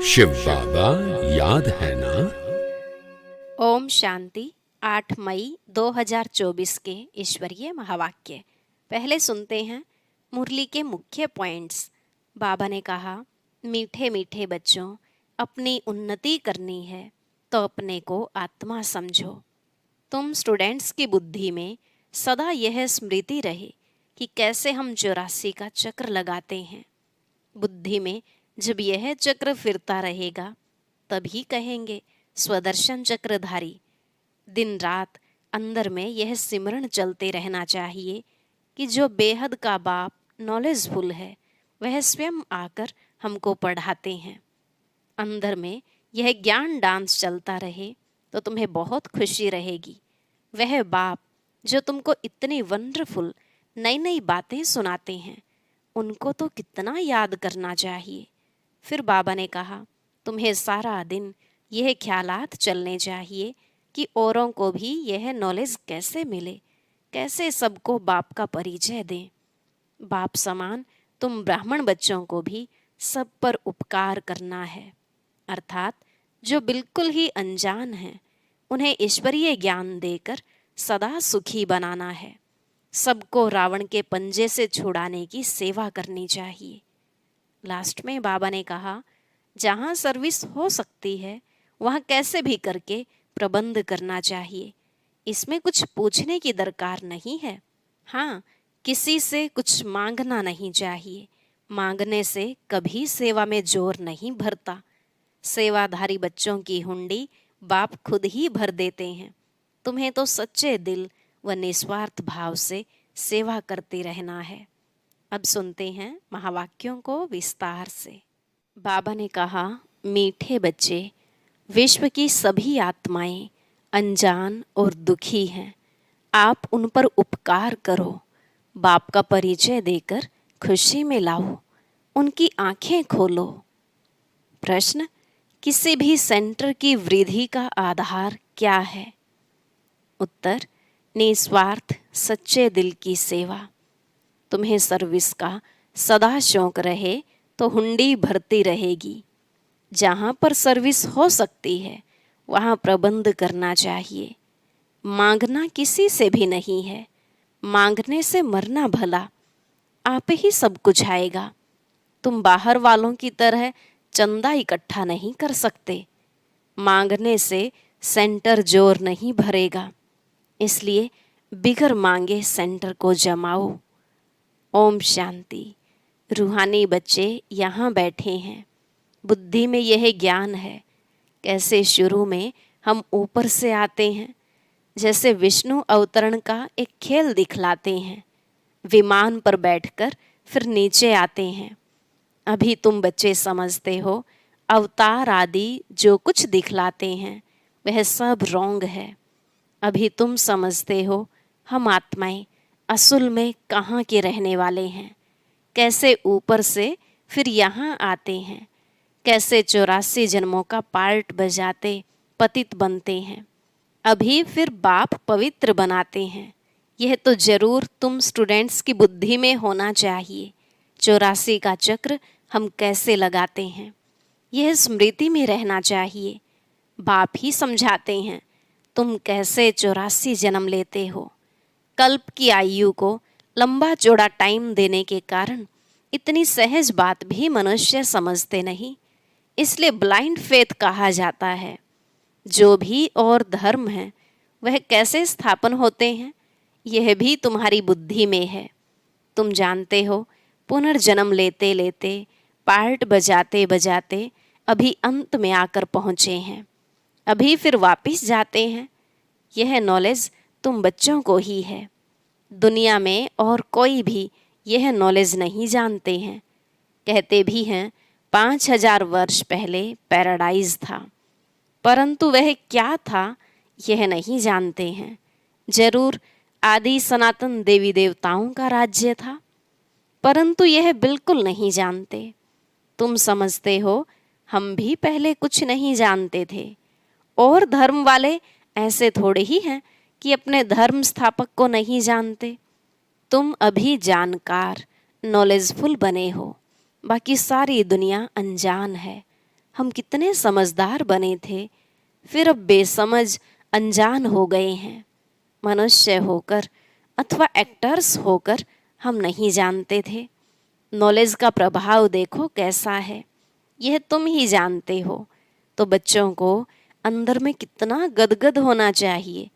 शिव बाबा याद है ना। ओम शांति। 8 मई 2024 के ईश्वरीय महावाक्य। पहले सुनते हैं मुरली के मुख्य पॉइंट्स। बाबा ने कहा, मीठे मीठे बच्चों, अपनी उन्नति करनी है तो अपने को आत्मा समझो। तुम स्टूडेंट्स की बुद्धि में सदा यह स्मृति रहे कि कैसे हम 84 का चक्र लगाते हैं। बुद्धि में जब यह चक्र फिरता रहेगा तभी कहेंगे स्वदर्शन चक्रधारी। दिन रात अंदर में यह सिमरण चलते रहना चाहिए कि जो बेहद का बाप नॉलेजफुल है वह स्वयं आकर हमको पढ़ाते हैं। अंदर में यह ज्ञान डांस चलता रहे तो तुम्हें बहुत खुशी रहेगी। वह बाप जो तुमको इतनी वंडरफुल नई नई बातें सुनाते हैं उनको तो कितना याद करना चाहिए। फिर बाबा ने कहा, तुम्हें सारा दिन यह ख्यालात चलने चाहिए कि औरों को भी यह नॉलेज कैसे मिले, कैसे सबको बाप का परिचय दें। बाप समान तुम ब्राह्मण बच्चों को भी सब पर उपकार करना है, अर्थात जो बिल्कुल ही अनजान हैं उन्हें ईश्वरीय ज्ञान देकर सदा सुखी बनाना है। सबको रावण के पंजे से छुड़ाने की सेवा करनी चाहिए। लास्ट में बाबा ने कहा, जहाँ सर्विस हो सकती है वहाँ कैसे भी करके प्रबंध करना चाहिए। इसमें कुछ पूछने की दरकार नहीं है। हाँ, किसी से कुछ मांगना नहीं चाहिए। मांगने से कभी सेवा में जोर नहीं भरता। सेवाधारी बच्चों की हुंडी बाप खुद ही भर देते हैं। तुम्हें तो सच्चे दिल व निस्वार्थ भाव से सेवा करते रहना है। अब सुनते हैं महावाक्यों को विस्तार से। बाबा ने कहा, मीठे बच्चे, विश्व की सभी आत्माएं अनजान और दुखी हैं। आप उन पर उपकार करो, बाप का परिचय देकर खुशी में लाओ, उनकी आंखें खोलो। प्रश्न, किसी भी सेंटर की वृद्धि का आधार क्या है? उत्तर, निस्वार्थ सच्चे दिल की सेवा। तुम्हें सर्विस का सदा शौक रहे तो हुंडी भरती रहेगी। जहाँ पर सर्विस हो सकती है वहाँ प्रबंध करना चाहिए। मांगना किसी से भी नहीं है, मांगने से मरना भला। आप ही सब कुछ आएगा। तुम बाहर वालों की तरह चंदा इकट्ठा नहीं कर सकते। मांगने से सेंटर जोर नहीं भरेगा, इसलिए बिगर मांगे सेंटर को जमाओ। ओम शांति। रूहानी बच्चे यहाँ बैठे हैं। बुद्धि में यह ज्ञान है कैसे शुरू में हम ऊपर से आते हैं, जैसे विष्णु अवतरण का एक खेल दिखलाते हैं। विमान पर बैठकर फिर नीचे आते हैं। अभी तुम बच्चे समझते हो अवतार आदि जो कुछ दिखलाते हैं वह सब रॉन्ग है। अभी तुम समझते हो हम आत्माएं असल में कहाँ के रहने वाले हैं, कैसे ऊपर से फिर यहाँ आते हैं, कैसे 84 जन्मों का पार्ट बजाते पतित बनते हैं, अभी फिर बाप पवित्र बनाते हैं। यह तो जरूर तुम स्टूडेंट्स की बुद्धि में होना चाहिए। 84 का चक्र हम कैसे लगाते हैं यह स्मृति में रहना चाहिए। बाप ही समझाते हैं तुम कैसे 84 जन्म लेते हो। कल्प की आयु को लंबा चौड़ा टाइम देने के कारण इतनी सहज बात भी मनुष्य समझते नहीं, इसलिए ब्लाइंड फेथ कहा जाता है। जो भी और धर्म है वह कैसे स्थापन होते हैं यह भी तुम्हारी बुद्धि में है। तुम जानते हो पुनर्जन्म लेते लेते पार्ट बजाते बजाते अभी अंत में आकर पहुँचे हैं, अभी फिर वापिस जाते हैं। यह नॉलेज तुम बच्चों को ही है। दुनिया में और कोई भी यह नॉलेज नहीं जानते हैं। कहते भी हैं 5000 वर्ष पहले पैराडाइज था, परंतु वह क्या था यह नहीं जानते हैं। जरूर आदि सनातन देवी देवताओं का राज्य था, परंतु यह बिल्कुल नहीं जानते। तुम समझते हो हम भी पहले कुछ नहीं जानते थे। और धर्म वाले ऐसे थोड़े ही हैं कि अपने धर्म स्थापक को नहीं जानते। तुम अभी जानकार नॉलेजफुल बने हो, बाकी सारी दुनिया अनजान है। हम कितने समझदार बने थे, फिर अब बेसमझ अनजान हो गए हैं। मनुष्य होकर अथवा एक्टर्स होकर हम नहीं जानते थे। नॉलेज का प्रभाव देखो कैसा है, यह तुम ही जानते हो। तो बच्चों को अंदर में कितना गदगद होना चाहिए।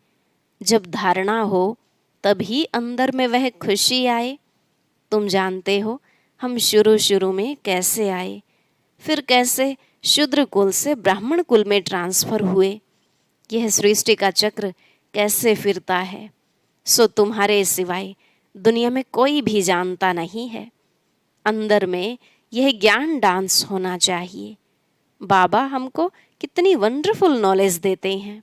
जब धारणा हो तभी अंदर में वह खुशी आए। तुम जानते हो हम शुरू शुरू में कैसे आए, फिर कैसे शूद्र कुल से ब्राह्मण कुल में ट्रांसफर हुए। यह सृष्टि का चक्र कैसे फिरता है, सो तुम्हारे सिवाय दुनिया में कोई भी जानता नहीं है। अंदर में यह ज्ञान डांस होना चाहिए। बाबा हमको कितनी वंडरफुल नॉलेज देते हैं,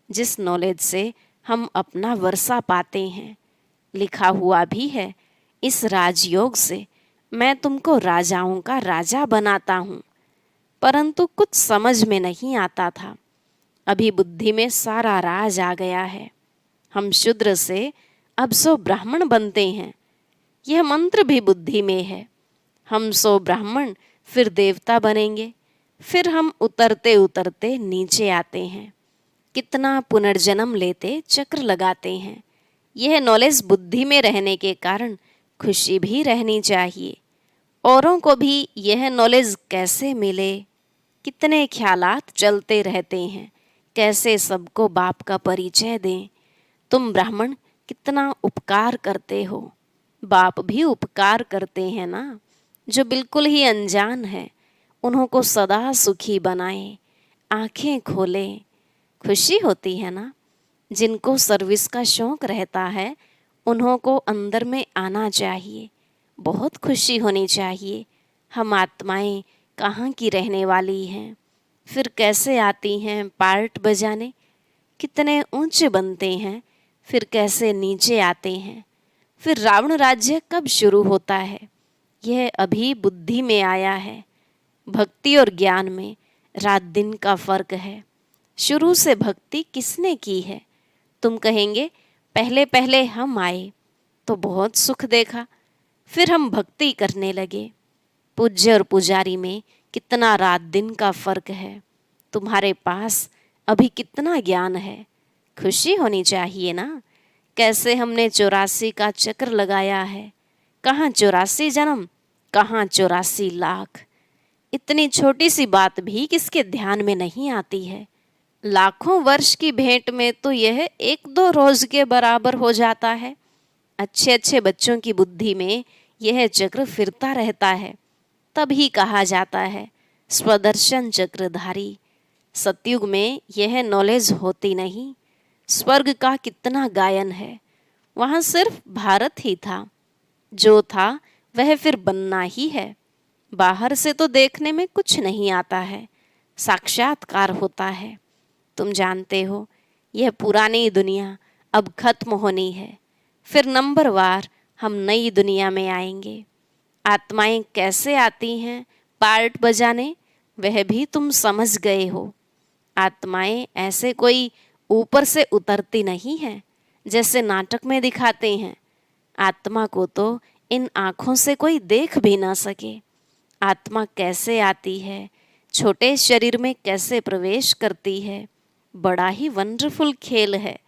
जिस नॉलेज से हम अपना वर्षा पाते हैं। लिखा हुआ भी है, इस राजयोग से मैं तुमको राजाओं का राजा बनाता हूँ। परंतु कुछ समझ में नहीं आता था। अभी बुद्धि में सारा राज आ गया है। हम शूद्र से अब सो ब्राह्मण बनते हैं। यह मंत्र भी बुद्धि में है। हम सो ब्राह्मण फिर देवता बनेंगे, फिर हम उतरते उतरते नीचे आते हैं। कितना पुनर्जन्म लेते चक्र लगाते हैं। यह नॉलेज बुद्धि में रहने के कारण खुशी भी रहनी चाहिए। औरों को भी यह नॉलेज कैसे मिले। कितने ख्यालात चलते रहते हैं, कैसे सबको बाप का परिचय दें। तुम ब्राह्मण कितना उपकार करते हो। बाप भी उपकार करते हैं ना। जो बिल्कुल ही अनजान है उन्हों को सदा सुखी बनाए, आंखें खोले। खुशी होती है ना। जिनको सर्विस का शौक रहता है उन्हों को अंदर में आना चाहिए। बहुत खुशी होनी चाहिए। हम आत्माएं कहाँ की रहने वाली हैं, फिर कैसे आती हैं पार्ट बजाने। कितने ऊंचे बनते हैं, फिर कैसे नीचे आते हैं। फिर रावण राज्य कब शुरू होता है, यह अभी बुद्धि में आया है। भक्ति और ज्ञान में रात दिन का फर्क है। शुरू से भक्ति किसने की है। तुम कहेंगे पहले पहले हम आए तो बहुत सुख देखा, फिर हम भक्ति करने लगे। पूज्य और पुजारी में कितना रात दिन का फर्क है। तुम्हारे पास अभी कितना ज्ञान है। खुशी होनी चाहिए ना। कैसे हमने 84 का चक्र लगाया है। कहाँ 84 जन्म, कहाँ 84 लाख। इतनी छोटी सी बात भी किसके ध्यान में नहीं आती है। लाखों वर्ष की भेंट में तो यह 1-2 रोज के बराबर हो जाता है। अच्छे अच्छे बच्चों की बुद्धि में यह चक्र फिरता रहता है। तभी कहा जाता है स्वदर्शन चक्रधारी। सतयुग में यह नॉलेज होती नहीं। स्वर्ग का कितना गायन है, वहाँ सिर्फ भारत ही था। जो था वह फिर बनना ही है। बाहर से तो देखने में कुछ नहीं आता है, साक्षात्कार होता है। तुम जानते हो यह पुरानी दुनिया अब खत्म होनी है। फिर नंबरवार हम नई दुनिया में आएंगे। आत्माएं कैसे आती हैं पार्ट बजाने, वह भी तुम समझ गए हो। आत्माएं ऐसे कोई ऊपर से उतरती नहीं है जैसे नाटक में दिखाते हैं। आत्मा को तो इन आँखों से कोई देख भी ना सके। आत्मा कैसे आती है, छोटे शरीर में कैसे प्रवेश करती है, बड़ा ही वंडरफुल खेल है।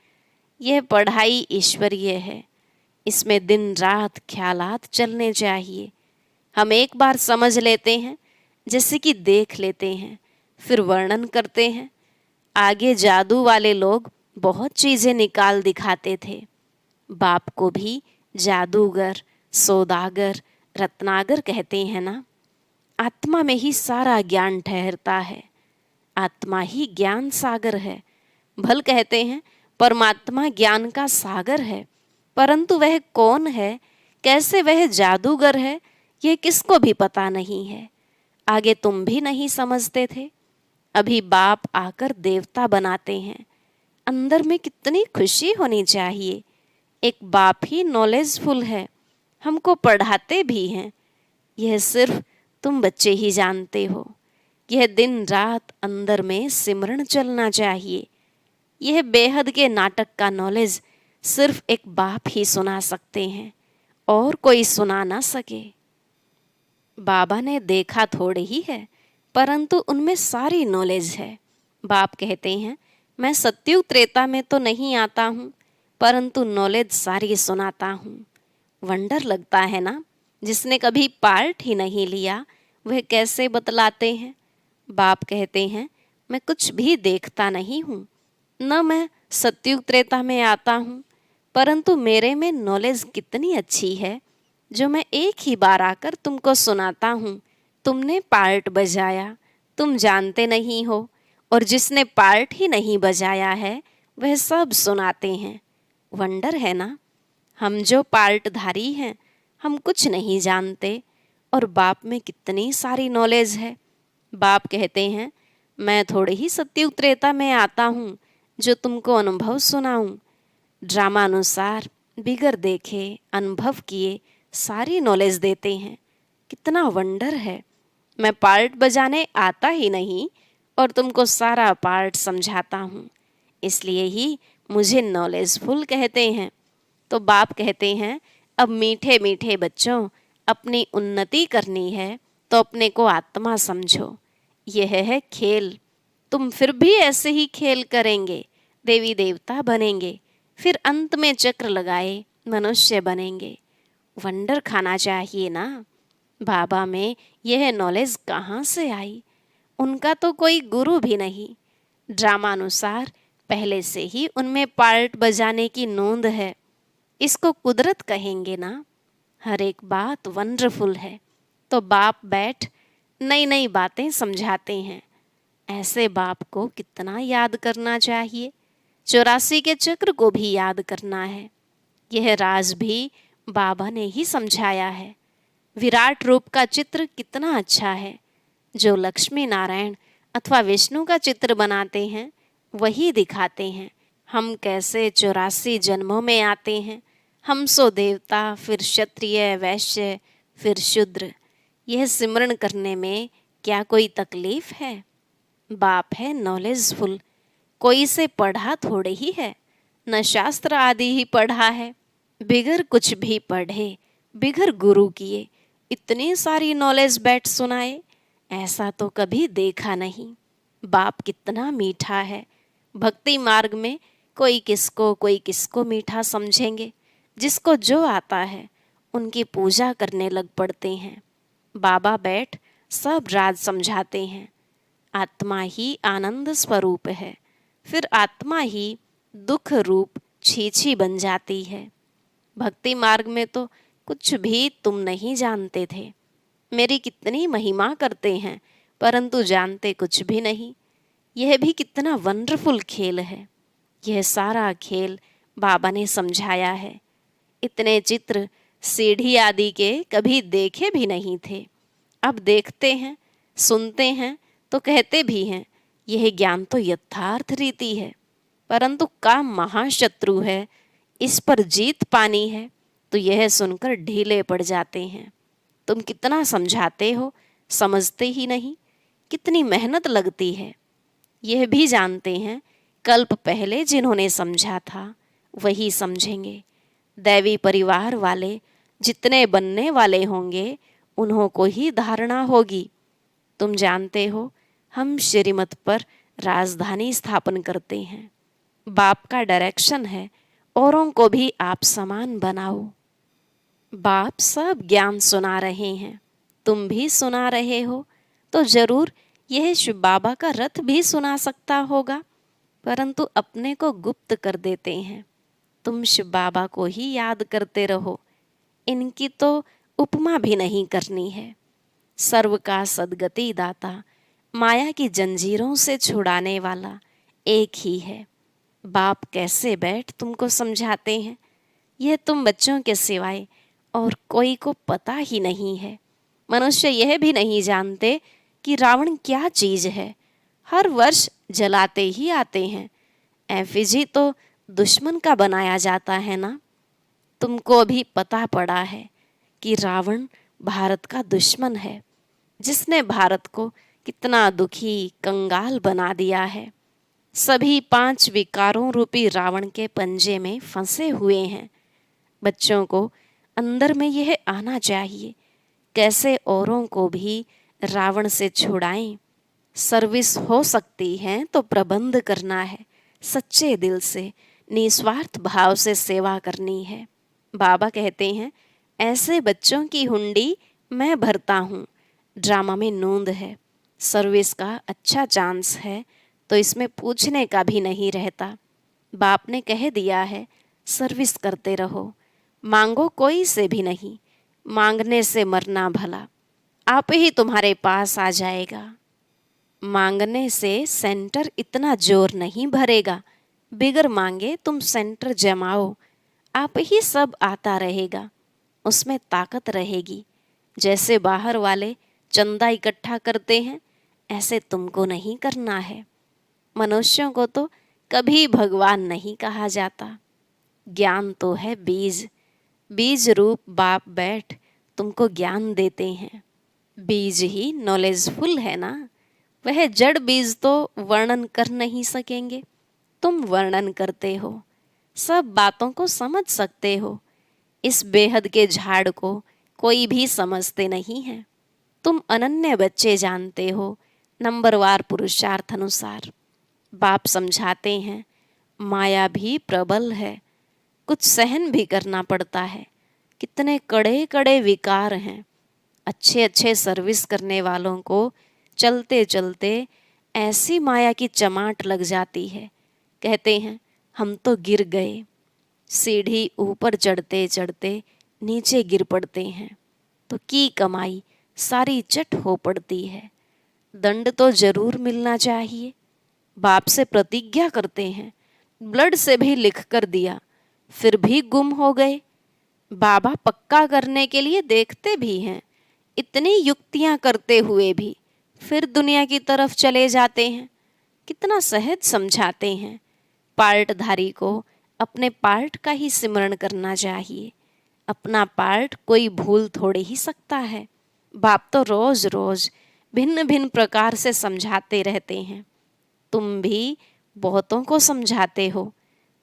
यह पढ़ाई ईश्वरीय है। इसमें दिन रात ख्यालात चलने चाहिए। हम एक बार समझ लेते हैं, जैसे कि देख लेते हैं, फिर वर्णन करते हैं। आगे जादू वाले लोग बहुत चीज़ें निकाल दिखाते थे। बाप को भी जादूगर, सौदागर, रत्नागर कहते हैं ना। आत्मा में ही सारा ज्ञान ठहरता है। आत्मा ही ज्ञान सागर है। भल कहते हैं परमात्मा ज्ञान का सागर है, परंतु वह कौन है, कैसे वह जादूगर है, यह किसको भी पता नहीं है। आगे तुम भी नहीं समझते थे। अभी बाप आकर देवता बनाते हैं। अंदर में कितनी खुशी होनी चाहिए। एक बाप ही नॉलेजफुल है, हमको पढ़ाते भी हैं। यह सिर्फ तुम बच्चे ही जानते हो। यह दिन रात अंदर में सिमरन चलना चाहिए। यह बेहद के नाटक का नॉलेज सिर्फ एक बाप ही सुना सकते हैं, और कोई सुना ना सके। बाबा ने देखा थोड़े ही है परंतु उनमें सारी नॉलेज है। बाप कहते हैं, मैं सत्युग त्रेता में तो नहीं आता हूँ, परंतु नॉलेज सारी सुनाता हूँ। वंडर लगता है ना, जिसने कभी पार्ट ही नहीं लिया वह कैसे बतलाते हैं। बाप कहते हैं, मैं कुछ भी देखता नहीं हूँ, न मैं सत्युग त्रेता में आता हूँ, परंतु मेरे में नॉलेज कितनी अच्छी है जो मैं एक ही बार आकर तुमको सुनाता हूँ। तुमने पार्ट बजाया, तुम जानते नहीं हो, और जिसने पार्ट ही नहीं बजाया है वह सब सुनाते हैं। वंडर है ना, हम जो पार्टधारी हैं हम कुछ नहीं जानते, और बाप में कितनी सारी नॉलेज है। बाप कहते हैं, मैं थोड़े ही सत्युग त्रेता में आता हूँ जो तुमको अनुभव सुनाऊं। ड्रामानुसार बिगर देखे अनुभव किए सारी नॉलेज देते हैं। कितना वंडर है। मैं पार्ट बजाने आता ही नहीं और तुमको सारा पार्ट समझाता हूँ, इसलिए ही मुझे नॉलेजफुल कहते हैं। तो बाप कहते हैं, अब मीठे मीठे बच्चों, अपनी उन्नति करनी है तो अपने को आत्मा समझो। यह है खेल। तुम फिर भी ऐसे ही खेल करेंगे, देवी देवता बनेंगे, फिर अंत में चक्र लगाए मनुष्य बनेंगे। वंडर खाना चाहिए ना। बाबा में यह नॉलेज कहाँ से आई? उनका तो कोई गुरु भी नहीं। ड्रामानुसार पहले से ही उनमें पार्ट बजाने की नोंद है। इसको कुदरत कहेंगे ना। हर एक बात वंडरफुल है। तो बाप बैठ नई नई बातें समझाते हैं। ऐसे बाप को कितना याद करना चाहिए। 84 के चक्र को भी याद करना है। यह राज भी बाबा ने ही समझाया है। विराट रूप का चित्र कितना अच्छा है। जो लक्ष्मी नारायण अथवा विष्णु का चित्र बनाते हैं वही दिखाते हैं हम कैसे 84 जन्मों में आते हैं। हम सो देवता, फिर क्षत्रिय, वैश्य, फिर शूद्र। यह सिमरन करने में क्या कोई तकलीफ है? बाप है नॉलेजफुल। कोई से पढ़ा थोड़े ही है, न शास्त्र आदि ही पढ़ा है। बिगर कुछ भी पढ़े, बिगर गुरु किए इतनी सारी नॉलेज बैठ सुनाए, ऐसा तो कभी देखा नहीं। बाप कितना मीठा है। भक्ति मार्ग में कोई किसको मीठा समझेंगे। जिसको जो आता है उनकी पूजा करने लग पड़ते हैं। बाबा बैठ सब राज समझाते हैं। आत्मा ही आनंद स्वरूप है, फिर आत्मा ही दुख रूप छीछी बन जाती है। भक्ति मार्ग में तो कुछ भी तुम नहीं जानते थे। मेरी कितनी महिमा करते हैं, परंतु जानते कुछ भी नहीं। यह भी कितना वंडरफुल खेल है। यह सारा खेल बाबा ने समझाया है। इतने चित्र सीढ़ी आदि के कभी देखे भी नहीं थे। अब देखते हैं, सुनते हैं तो कहते भी हैं यह ज्ञान तो यथार्थ रीति है, परंतु काम महाशत्रु है, इस पर जीत पानी है, तो यह सुनकर ढीले पड़ जाते हैं। तुम कितना समझाते हो, समझते ही नहीं। कितनी मेहनत लगती है। यह भी जानते हैं कल्प पहले जिन्होंने समझा था वही समझेंगे। दैवी परिवार वाले जितने बनने वाले होंगे उन्हों को ही धारणा होगी। तुम जानते हो हम श्रीमत पर राजधानी स्थापन करते हैं। बाप का डायरेक्शन है, औरों को भी आप समान बनाओ। बाप सब ज्ञान सुना रहे हैं, तुम भी सुना रहे हो, तो जरूर यह शिव बाबा का रथ भी सुना सकता होगा, परंतु अपने को गुप्त कर देते हैं। तुम शिव बाबा को ही याद करते रहो। इनकी तो उपमा भी नहीं करनी है। सर्व का सद्गति दाता, माया की जंजीरों से छुड़ाने वाला एक ही है। बाप कैसे बैठ तुमको समझाते हैं, यह तुम बच्चों के सिवाय और कोई को पता ही नहीं है। मनुष्य यह भी नहीं जानते कि रावण क्या चीज है। हर वर्ष जलाते ही आते हैं। एफिजी तो दुश्मन का बनाया जाता है ना। तुमको भी पता पड़ा है कि रावण भारत का दुश्मन है, जिसने भारत को कितना दुखी कंगाल बना दिया है। सभी 5 विकारों रूपी रावण के पंजे में फंसे हुए हैं। बच्चों को अंदर में यह आना चाहिए, कैसे औरों को भी रावण से छुड़ाएं। सर्विस हो सकती है तो प्रबंध करना है, सच्चे दिल से निस्वार्थ भाव से सेवा करनी है। बाबा कहते हैं, ऐसे बच्चों की हुंडी मैं भरता हूँ। ड्रामा में नूंद है, सर्विस का अच्छा चांस है, तो इसमें पूछने का भी नहीं रहता। बाप ने कह दिया है, सर्विस करते रहो, मांगो कोई से भी नहीं, मांगने से मरना भला, आप ही तुम्हारे पास आ जाएगा। मांगने से सेंटर इतना जोर नहीं भरेगा, बिगर मांगे तुम सेंटर जमाओ, आप ही सब आता रहेगा, उसमें ताकत रहेगी। जैसे बाहर वाले चंदा इकट्ठा करते हैं, ऐसे तुमको नहीं करना है। मनुष्यों को तो कभी भगवान नहीं कहा जाता। ज्ञान तो है बीज, बीज रूप बाप बैठ तुमको ज्ञान देते हैं। बीज ही नॉलेजफुल है ना, वह जड़ बीज तो वर्णन कर नहीं सकेंगे, तुम वर्णन करते हो, सब बातों को समझ सकते हो। इस बेहद के झाड़ को कोई भी समझते नहीं है। तुम अनन्य बच्चे जानते हो, नंबरवार पुरुषार्थ अनुसार। बाप समझाते हैं, माया भी प्रबल है, कुछ सहन भी करना पड़ता है। कितने कड़े कड़े विकार हैं। अच्छे अच्छे सर्विस करने वालों को चलते चलते ऐसी माया की चमाट लग जाती है, कहते हैं हम तो गिर गए। सीढ़ी ऊपर चढ़ते चढ़ते नीचे गिर पड़ते हैं, तो की कमाई सारी चट हो पड़ती है। दंड तो जरूर मिलना चाहिए। बाप से प्रतिज्ञा करते हैं, ब्लड से भी लिख कर दिया, फिर भी गुम हो गए। बाबा पक्का करने के लिए देखते भी हैं, इतनी युक्तियां करते हुए भी फिर दुनिया की तरफ चले जाते हैं। कितना सहज समझाते हैं, पार्टधारी को अपने पार्ट का ही सिमरण करना चाहिए। अपना पार्ट कोई भूल थोड़े ही सकता है। बाप तो रोज रोज भिन्न भिन्न प्रकार से समझाते रहते हैं। तुम भी बहुतों को समझाते हो,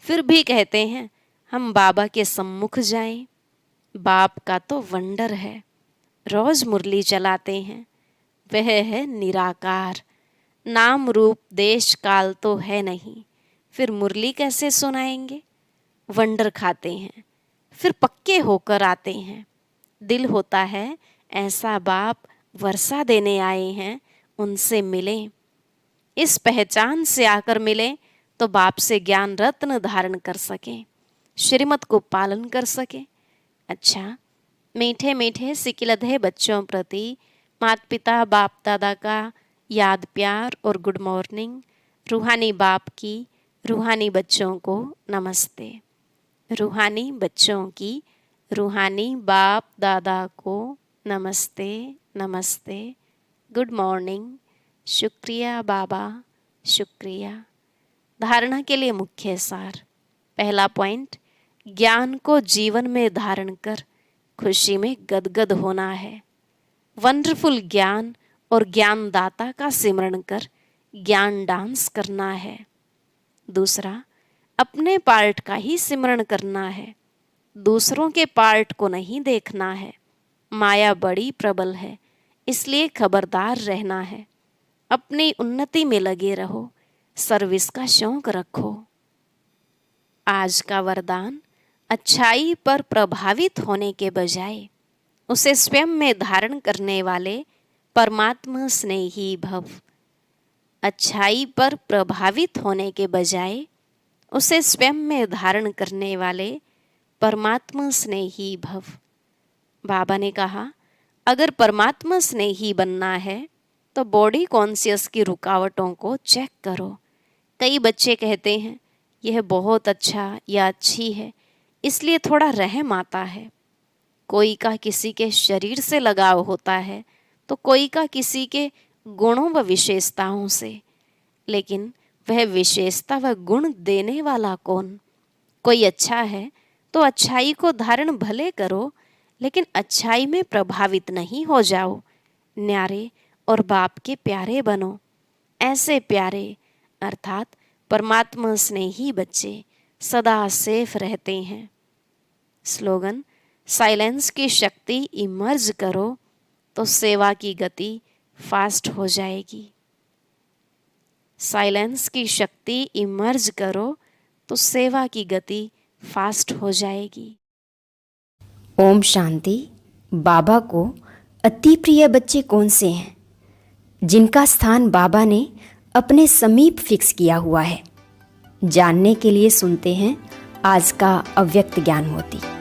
फिर भी कहते हैं हम बाबा के सम्मुख जाएं। बाप का तो वंडर है, रोज मुरली चलाते हैं। वह है निराकार, नाम रूप देश काल तो है नहीं, फिर मुरली कैसे सुनाएंगे। वंडर खाते हैं, फिर पक्के होकर आते हैं। दिल होता है ऐसा बाप वर्षा देने आए हैं, उनसे मिलें। इस पहचान से आकर मिलें तो बाप से ज्ञान रत्न धारण कर सकें, श्रीमत को पालन कर सकें। अच्छा, मीठे मीठे सिकिलधे बच्चों प्रति माता पिता बाप दादा का याद प्यार और गुड मॉर्निंग। रूहानी बाप की रूहानी बच्चों को नमस्ते। रूहानी बच्चों की रूहानी बाप दादा को नमस्ते नमस्ते, गुड मॉर्निंग, शुक्रिया बाबा, शुक्रिया। धारणा के लिए मुख्य सार। पहला पॉइंट, ज्ञान को जीवन में धारण कर खुशी में गदगद होना है। वंडरफुल ज्ञान और ज्ञानदाता का सिमरण कर ज्ञान डांस करना है। दूसरा, अपने पार्ट का ही सिमरण करना है, दूसरों के पार्ट को नहीं देखना है। माया बड़ी प्रबल है, इसलिए खबरदार रहना है। अपनी उन्नति में लगे रहो, सर्विस का शौक रखो। आज का वरदान, अच्छाई पर प्रभावित होने के बजाय उसे स्वयं में धारण करने वाले परमात्मा स्नेही भव। अच्छाई पर प्रभावित होने के बजाय उसे स्वयं में धारण करने वाले परमात्मा स्नेही भव। बाबा ने कहा, अगर परमात्मा स्नेही बनना है तो बॉडी कॉन्शियस की रुकावटों को चेक करो। कई बच्चे कहते हैं यह बहुत अच्छा या अच्छी है, इसलिए थोड़ा रहम आता है। कोई का किसी के शरीर से लगाव होता है, तो कोई का किसी के गुणों व विशेषताओं से। लेकिन वह विशेषता व गुण देने वाला कौन? कोई अच्छा है तो अच्छाई को धारण भले करो, लेकिन अच्छाई में प्रभावित नहीं हो जाओ। न्यारे और बाप के प्यारे बनो। ऐसे प्यारे अर्थात परमात्मा स्नेही बच्चे सदा सेफ रहते हैं। स्लोगन, साइलेंस की शक्ति इमर्ज करो तो सेवा की गति फास्ट हो जाएगी। साइलेंस की शक्ति इमर्ज करो तो सेवा की गति फास्ट हो जाएगी। ओम शांति। बाबा को अति प्रिय बच्चे कौन से हैं जिनका स्थान बाबा ने अपने समीप फिक्स किया हुआ है? जानने के लिए सुनते हैं आज का अव्यक्त ज्ञान मोती।